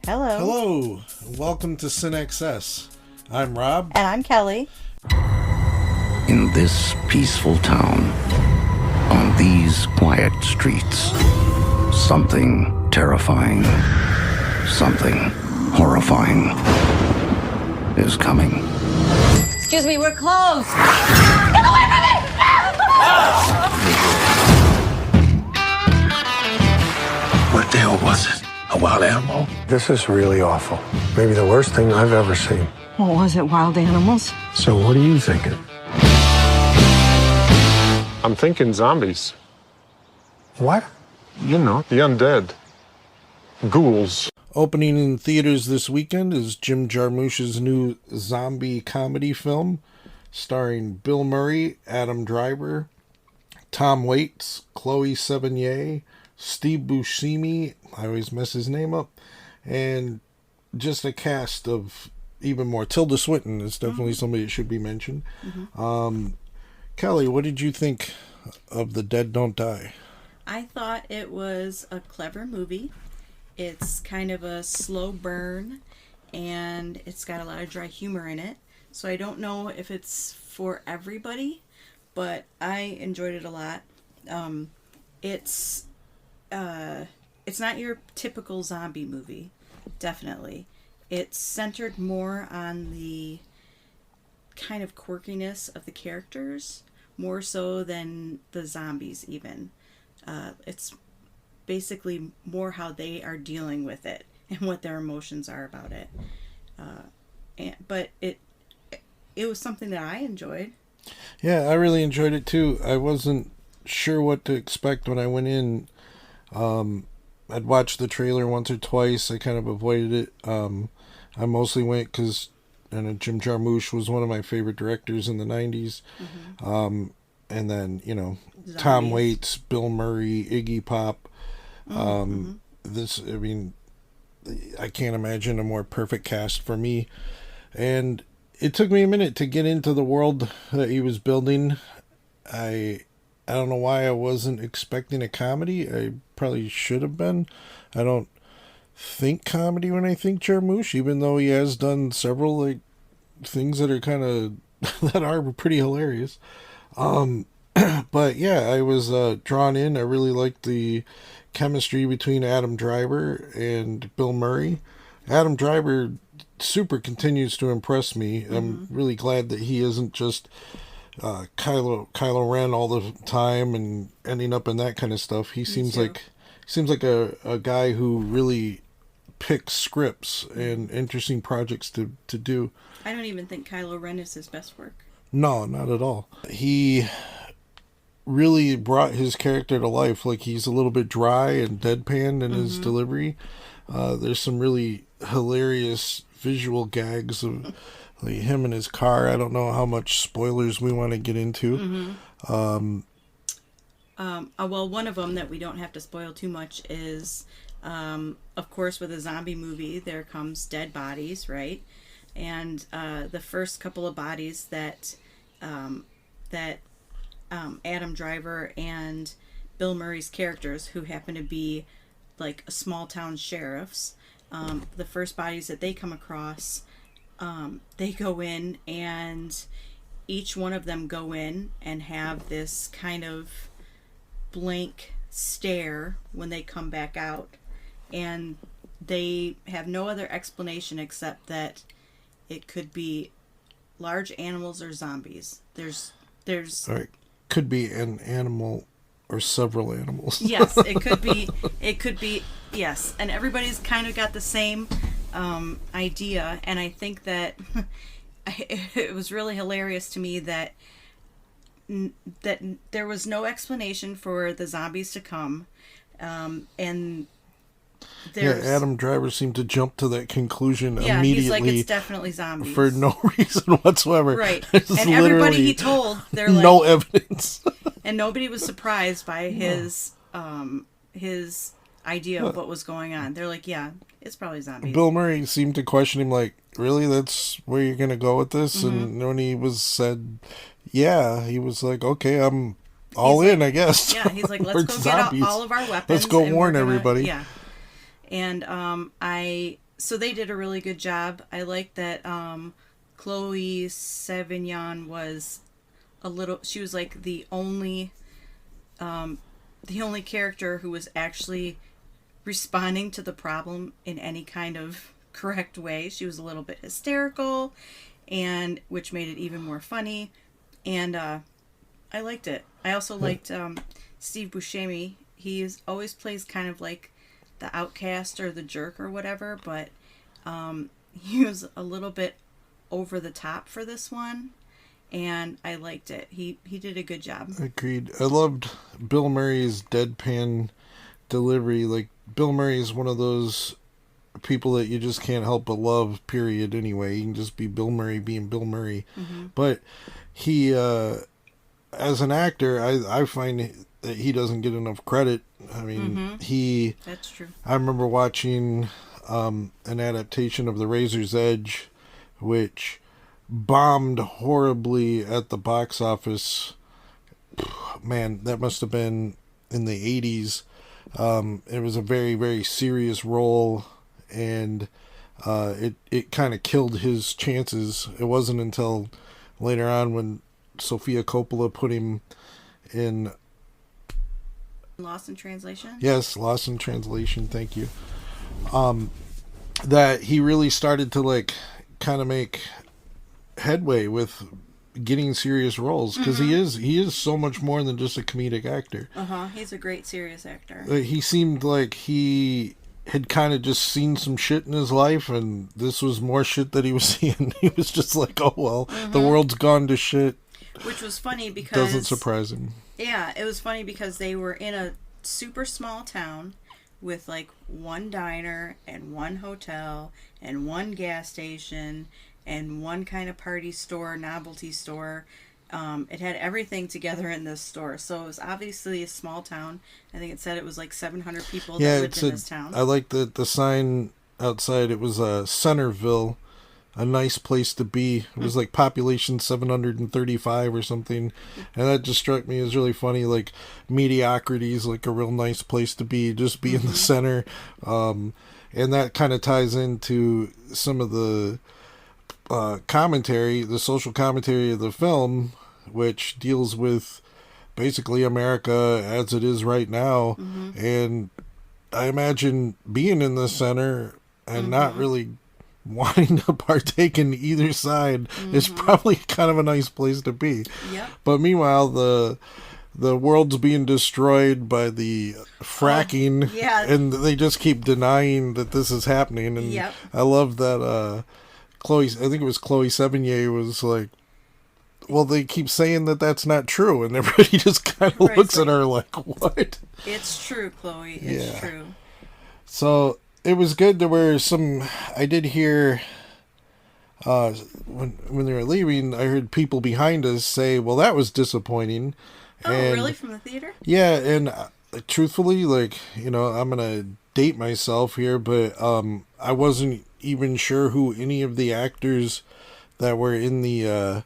Hello. Hello. Welcome to Cinexcess. I'm Rob. And I'm Kelly. In this peaceful town, on these quiet streets, something terrifying, something horrifying is coming. Excuse me, we're closed. Get away from me! What the hell was it? A wild animal? This is really awful. Maybe the worst thing I've ever seen. What was it, wild animals? So what are you thinking? I'm thinking zombies. What? You know, the undead. Ghouls. Opening in theaters this weekend is Jim Jarmusch's new zombie comedy film starring Bill Murray, Adam Driver, Tom Waits, Chloe Sevigny, Steve Buscemi, I always mess his name up, and just a cast of even more. Tilda Swinton is definitely somebody that should be mentioned. Kelly, what did you think of The Dead Don't Die? I thought it was a clever movie. It's kind of a slow burn, and it's got a lot of dry humor in it. So I don't know if it's for everybody, but I enjoyed it a lot. It's not your typical zombie movie, definitely. It's centered more on the kind of quirkiness of the characters, more so than the zombies even. It's basically more how they are dealing with it and what their emotions are about it. But it was something that I enjoyed. Yeah, I really enjoyed it too. I wasn't sure what to expect when I went in. I'd watched the trailer once or twice. I kind of avoided it. I mostly went because Jim Jarmusch was one of my favorite directors in the 90s. And then, Zombies. Tom Waits, Bill Murray, Iggy Pop. I can't imagine a more perfect cast for me. And it took me a minute to get into the world that he was building. I don't know why I wasn't expecting a comedy. I probably should have been. I don't think comedy when I think Jarmusch, even though he has done several things that are kind of that are pretty hilarious. But yeah, I was drawn in. I really liked the chemistry between Adam Driver and Bill Murray. Adam Driver super continues to impress me. I'm really glad that he isn't just Kylo Ren all the time and ending up in that kind of stuff. He seems like a guy who really picks scripts and interesting projects to do. I don't even think Kylo Ren is his best work. No, not at all. He really brought his character to life. Like, he's a little bit dry and deadpan in his delivery. There's some really hilarious visual gags of him in his car. I don't know how much spoilers we want to get into. Well, one of them that we don't have to spoil too much is, of course, with a zombie movie, there comes dead bodies, right? And the first couple of bodies that Adam Driver and Bill Murray's characters, who happen to be like small town sheriffs, the first bodies that they come across, they go in, and each one of them go in and have this kind of blank stare when they come back out, and they have no other explanation except that it could be large animals or zombies. There's All right. Could be an animal or several animals. Yes, it could be, yes. And everybody's kind of got the same idea, and I think that it was really hilarious to me that there was no explanation for the zombies to come, and Adam Driver seemed to jump to that conclusion immediately. He's like, it's definitely zombies for no reason whatsoever. Right, and everybody he told, they're like, no evidence, and nobody was surprised by his idea of what was going on. They're like, yeah, it's probably zombies. Bill Murray seemed to question him, like, really, that's where you're gonna go with this? And when he was said, yeah, he was like, okay, I'm all in, I guess. Yeah, he's like, let's go get all of our weapons. Let's go warn everybody. Yeah. And I so they did a really good job. I like that Chloe Sevignon was she was like the only character who was actually responding to the problem in any kind of correct way. She was a little bit hysterical, and which made it even more funny. And I liked it. I also liked Steve Buscemi. Always plays kind of like the outcast or the jerk or whatever, but he was a little bit over the top for this one, and I liked it. He did a good job. Agreed. I loved Bill Murray's deadpan delivery. Like, Bill Murray is one of those people that you just can't help but love, period, anyway. You can just be Bill Murray being Bill Murray. Mm-hmm. But he, as an actor, I find that he doesn't get enough credit. I mean, That's true. I remember watching an adaptation of The Razor's Edge, which bombed horribly at the box office. Man, that must have been in the 80s. It was a very, very serious role, and it kind of killed his chances. It wasn't until later on when Sofia Coppola put him in Lost in Translation? Yes, Lost in Translation, thank you. That he really started to like kind of make headway with getting serious roles, because he is so much more than just a comedic actor. He's a great serious actor. He seemed like he had kind of just seen some shit in his life, and this was more shit that he was seeing. He was just like, oh well, the world's gone to shit. Which was funny because doesn't surprise him. Yeah, it was funny because they were in a super small town with like one diner and one hotel and one gas station and one kind of party store, novelty store. It had everything together in this store. So it was obviously a small town. I think it said it was like 700 people that lived in this town. I like the sign outside. It was Centerville, a nice place to be. It was like population 735 or something. And that just struck me as really funny. Like, mediocrity is like a real nice place to be. Just be in the center. And that kind of ties into some of the commentary, the social commentary of the film, which deals with basically America as it is right now. And I imagine being in the center and not really wanting to partake in either side is probably kind of a nice place to be. Yep. But meanwhile, the world's being destroyed by the fracking, and they just keep denying that this is happening. And I love that I think it was Chloe Sevigny was like, well, they keep saying that that's not true, and everybody just kind of looks at her like, what? It's true, Chloe. It's true. So it was good. There were some, I did hear, when they were leaving, I heard people behind us say, well, that was disappointing. Oh, really? From the theater? Yeah, and truthfully, like, you know, I'm going to date myself here, but I wasn't even sure who any of the actors that were in the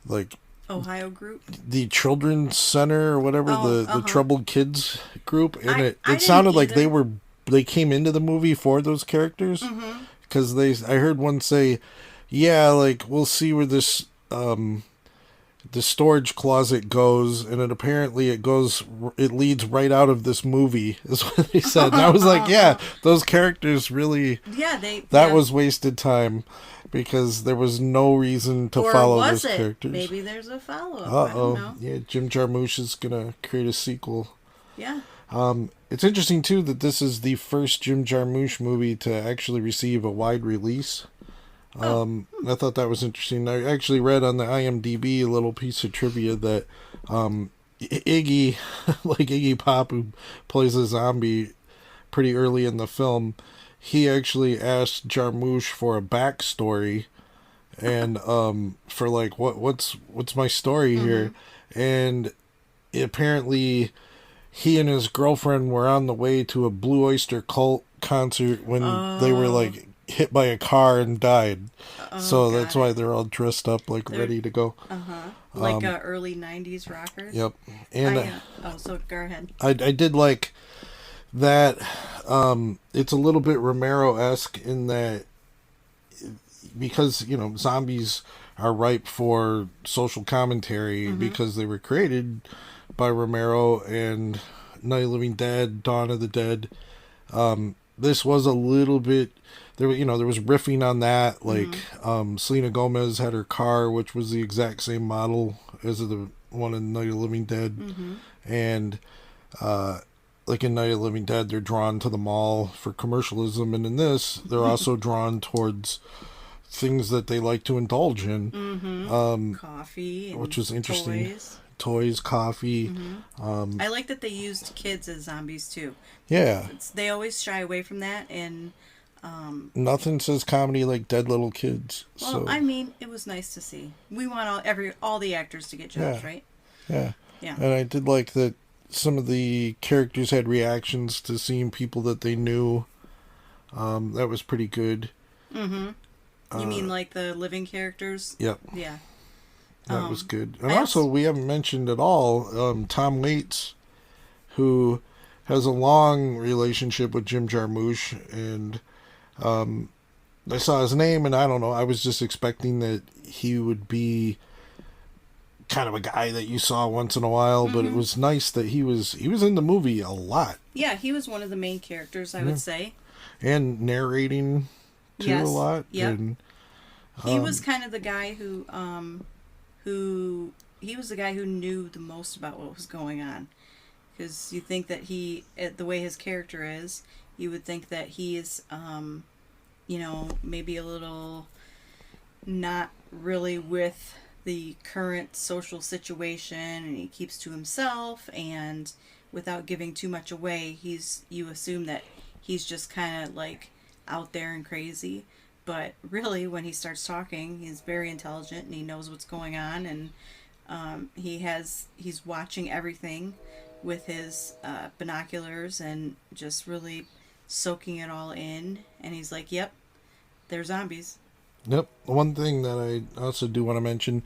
like Ohio group, the children's center or whatever, the troubled kids group, and it sounded like they came into the movie for those characters, because I heard one say, yeah, like, we'll see where this the storage closet goes, and it leads right out of this movie, is what they said. And I was like, yeah, those characters really, that was wasted time, because there was no reason to follow those characters. Maybe there's a follow-up. I don't know. Yeah, Jim Jarmusch is gonna create a sequel. Yeah. It's interesting too that this is the first Jim Jarmusch movie to actually receive a wide release. I thought that was interesting. I actually read on the IMDb a little piece of trivia that Iggy, like Iggy Pop, who plays a zombie pretty early in the film, he actually asked Jarmusch for a backstory, and for like what's my story here, and apparently he and his girlfriend were on the way to a Blue Oyster Cult concert when they were like hit by a car and died. So that's why they're all dressed up like ready to go. Like early 90s rockers. Yep. And so go ahead. I did like that it's a little bit Romero-esque in that, because zombies are ripe for social commentary because they were created by Romero and Night of the Living Dead, Dawn of the Dead. This was a little bit there was riffing on that, like Selena Gomez had her car, which was the exact same model as the one in Night of the Living Dead. And like in Night of the Living Dead, they're drawn to the mall for commercialism, and in this, they're also drawn towards things that they like to indulge in. Coffee, and which was interesting. Toys. Toys, coffee. I like that they used kids as zombies too. Yeah. They always shy away from that, and nothing says comedy like dead little kids. well, So I mean, it was nice to see. We want all the actors to get jobs, Yeah. right? yeah. Yeah. And I did like that some of the characters had reactions to seeing people that they knew. That was pretty good. You mean like the living characters? Yep. Yeah. That was good. And I also, we haven't mentioned at all Tom Waits, who has a long relationship with Jim Jarmusch, and I saw his name, and I don't know, I was just expecting that he would be kind of a guy that you saw once in a while, but it was nice that he was in the movie a lot. Yeah, he was one of the main characters, I would say. And narrating too a lot. Yep. And He was kind of the guy who he was the guy who knew the most about what was going on. Because you think that the way his character is, you would think that he is, maybe a little not really with the current social situation, and he keeps to himself, and without giving too much away, you assume that he's just kind of like out there and crazy. But really, when he starts talking, he's very intelligent and he knows what's going on, and he's watching everything with his binoculars and just really soaking it all in. And he's like, "Yep, they're zombies." Yep. One thing that I also do want to mention,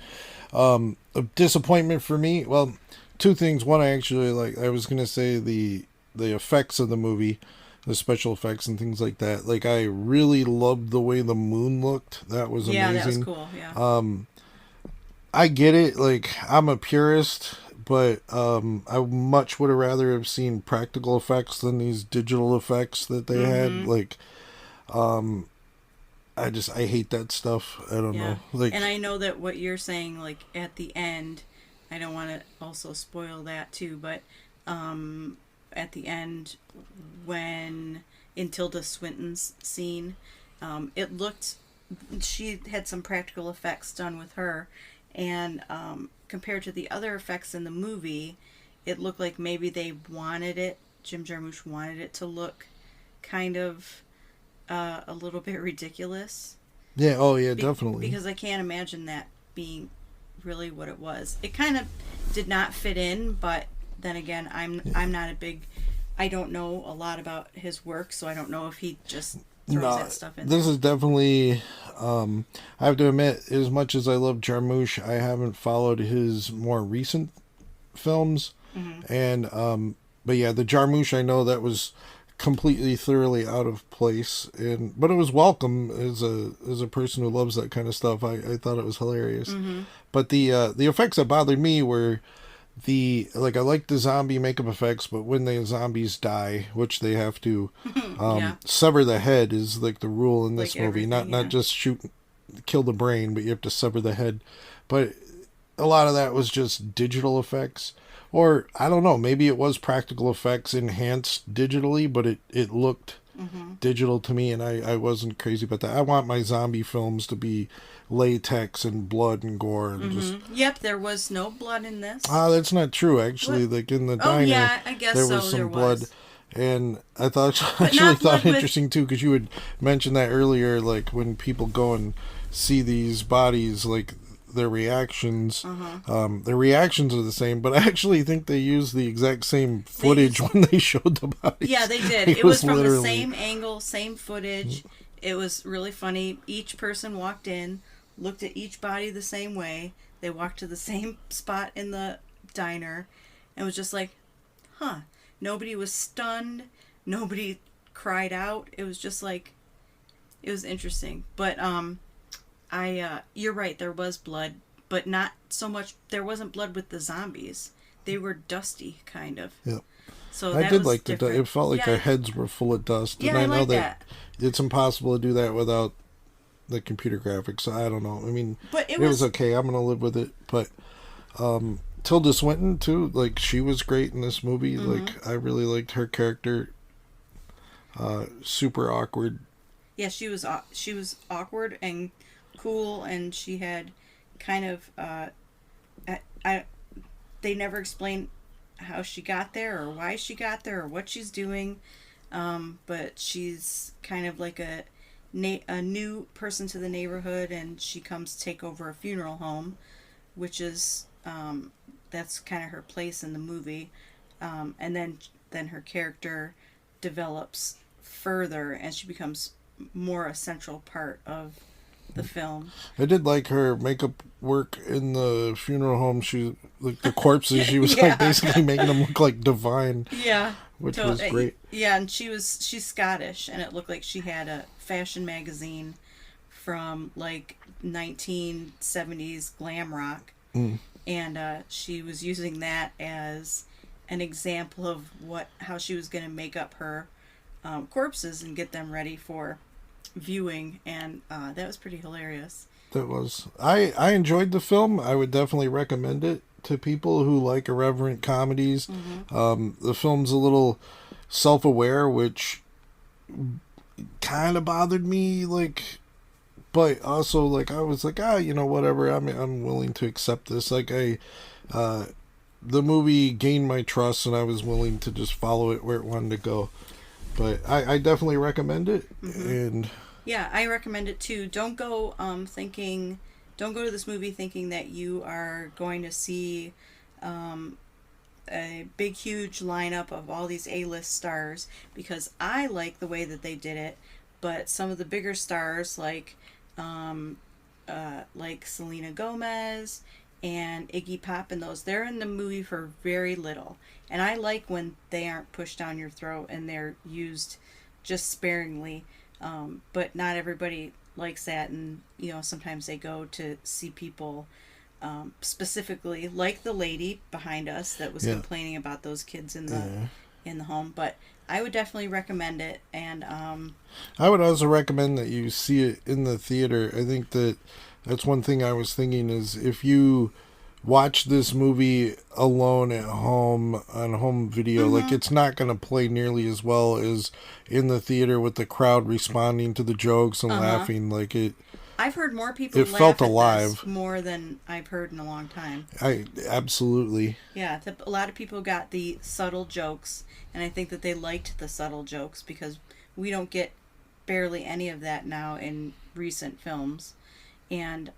a disappointment for me. Well, two things. One, I actually like. I was gonna say the effects of the movie, the special effects and things like that. Like, I really loved the way the moon looked. That was amazing. Yeah, that was cool. Yeah. I get it. Like, I'm a purist, but I much would have rather have seen practical effects than these digital effects that they had. Like, I hate that stuff. I don't know. Like, and I know that what you're saying, like at the end, I don't want to also spoil that too, but at the end, when in Tilda Swinton's scene, she had some practical effects done with her, and compared to the other effects in the movie, it looked like maybe Jim Jarmusch wanted it to look kind of a little bit ridiculous. Yeah, oh yeah, definitely. Because I can't imagine that being really what it was. It kind of did not fit in, but then again, I'm not I don't know a lot about his work, so I don't know if he just throws that stuff in. This is definitely, I have to admit, as much as I love Jarmusch, I haven't followed his more recent films. And, but yeah, the Jarmusch, I know that was completely thoroughly out of place, but it was welcome as a person who loves that kind of stuff. I thought it was hilarious. But the effects that bothered me were I like the zombie makeup effects, but when the zombies die, which they have to sever the head is like the rule in this movie. Not just kill the brain, but you have to sever the head. But a lot of that was just digital effects. Or, I don't know, maybe it was practical effects enhanced digitally, but it looked digital to me, and I wasn't crazy about that. I want my zombie films to be latex and blood and gore. And just. Yep, there was no blood in this. That's not true, actually. What? Like, in the diner, yeah, I guess there was some blood. And I thought interesting, too, because you had mentioned that earlier, like, when people go and see these bodies, like, their reactions are the same, but I actually think they used the exact same footage when they showed the bodies. Yeah, they did. It was from the same angle, same footage. It was really funny. Each person walked in, looked at each body the same way. They walked to the same spot in the diner, and was just like, huh. Nobody was stunned. nobody cried out. It was just like, it was interesting. But you're right, there was blood, but not so much. There wasn't blood with the zombies. They were dusty, kind of. Yep. So I that did was like different. it felt like Yeah. their heads were full of dust. Yeah, And I know like that it's impossible to do that without the computer graphics. So I don't know. I mean, But it was okay. I'm going to live with it. But Tilda Swinton, too, like, she was great in this movie. Mm-hmm. Like, I really liked her character. Super awkward. Yeah, she was awkward and cool, and she had kind of they never explained how she got there or why she got there or what she's doing, but she's kind of like a new person to the neighborhood, and she comes to take over a funeral home, which is that's kind of her place in the movie, and then her character develops further, and she becomes more a central part of the film. I did like her makeup work in the funeral home. She, like, the corpses, she was Yeah. like basically making them look like divine, Yeah, which was great. Yeah, and she's Scottish, and it looked like she had a fashion magazine from like 1970s glam rock, and she was using that as an example of how she was going to make up her corpses and get them ready for viewing, and that was pretty hilarious. That was I enjoyed the film. I would definitely recommend it to people who like irreverent comedies. The film's a little self-aware, which kind of bothered me, like, but also, like, I was like, whatever, I'm willing to accept this. Like, the movie gained my trust, and I was willing to just follow it where it wanted to go. But I definitely recommend it, and yeah, I recommend it too. Don't go to this movie thinking that you are going to see a big, huge lineup of all these A-list stars, because I like the way that they did it, but some of the bigger stars, like Selena Gomez and Iggy Pop and those, they're in the movie for very little. And I like when they aren't pushed down your throat and they're used just sparingly. But not everybody likes that, and sometimes they go to see people specifically, like the lady behind us that was complaining about those kids in the home. But I would definitely recommend it, and I would also recommend that you see it in the theater. I think that's one thing I was thinking, is if you watch this movie alone at home on home video, like, it's not going to play nearly as well as in the theater with the crowd responding to the jokes and laughing. Like, I've heard more people laugh felt at alive. this more than I've heard in a long time. Absolutely. Yeah, a lot of people got the subtle jokes, and I think that they liked the subtle jokes, because we don't get barely any of that now in recent films. And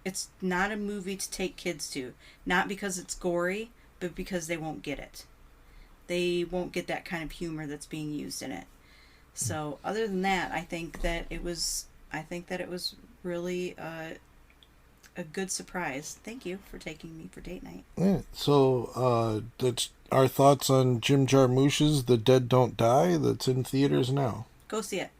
it's not a movie to take kids to. Not because it's gory, but because they won't get it. They won't get that kind of humor that's being used in it. So, other than that, I think that it was really a good surprise. Thank you for taking me for date night. Yeah, so that's our thoughts on Jim Jarmusch's The Dead Don't Die, that's in theaters now. Go see it.